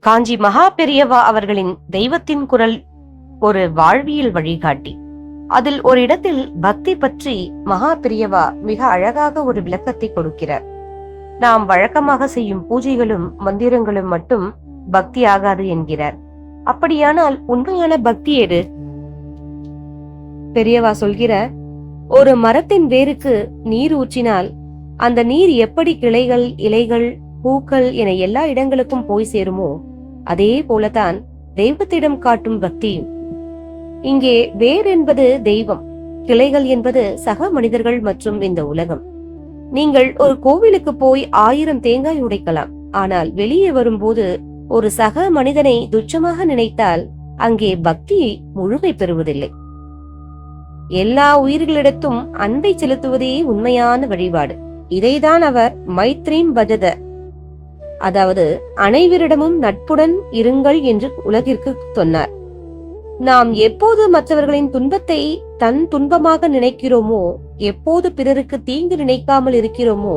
காஞ்சி மகா பெரியவா அவர்களின் தெய்வத்தின் குரல் ஒரு வாழ்வியல் வழிகாட்டி. அதில் ஒரு இடத்தில் பக்தி பற்றி மகா பெரியவா மிக அழகாக ஒரு விளக்கத்தை கொடுக்கிறார். நாம் வழக்கமாக செய்யும் பூஜைகளும் மந்திரங்களும் மட்டும் பக்தி ஆகாது என்கிறார். அப்படியானால் உண்மையான பக்தி எது? பெரியவா சொல்கிறார், ஒரு மரத்தின் வேருக்கு நீர் ஊற்றினால் அந்த நீர் எப்படி கிளைகள், இலைகள், பூக்கள் என எல்லா இடங்களுக்கும் போய் சேருமோ அதே போலதான் தெய்வத்திடம் காட்டும் பக்தியும். இங்கே வேர் என்பது தெய்வம், கிளைகள் என்பது சக மனிதர்கள் மற்றும் இந்த உலகம். நீங்கள் ஒரு கோவிலுக்கு போய் 1000 தேங்காய் உடைக்கலாம், ஆனால் வெளியே வரும்போது ஒரு சக மனிதனை துச்சமாக நினைத்தால் அங்கே பக்தி முழுமை பெறுவதில்லை. எல்லா உயிர்களிடத்தும் அன்பை செலுத்துவதே உண்மையான வழிபாடு. இதைதான் அவர் மைத்ரீம் பஜத, அதாவது அனைவரிடமும் நட்புடன் இருங்கள் என்று உலகிற்கு சொன்னார். நாம் எப்போது மற்றவர்களின் துன்பத்தை தன் துன்பமாக நினைக்கிறோமோ, எப்போது பிறருக்கு தீங்கு நினைக்காமல் இருக்கிறோமோ,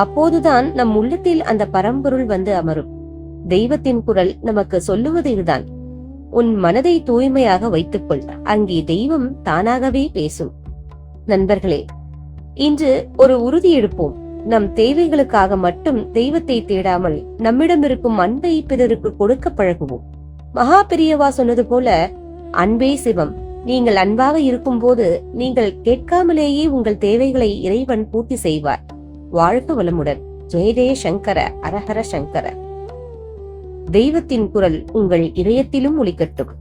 அப்போதுதான் நம் உள்ளத்தில் அந்த பரம்பொருள் வந்து அமரும். தெய்வத்தின் குரல் நமக்கு சொல்லுவது இதுதான்: உன் மனதை தூய்மையாக வைத்துக்கொள், அங்கே தெய்வம் தானாகவே பேசும். நண்பர்களே, இன்று ஒரு உறுதி எடுப்போம். நம் தேவைகளுக்காக மட்டும் தெய்வத்தை தேடாமல் நம்மிடம் இருக்கும் அன்பை பிறருக்கு கொடுக்க பழகுவோம். மகா பெரியவா சொன்னது போல, அன்பே சிவம். நீங்கள் அன்பாக இருக்கும் போது நீங்கள் கேட்காமலேயே உங்கள் தேவைகளை இறைவன் பூர்த்தி செய்வார். வாழ்க வளமுடன். ஜெய ஜெய சங்கர, அரஹர சங்கர. தெய்வத்தின் குரல் உங்கள் இதயத்திலும் ஒலிக்கட்டும்.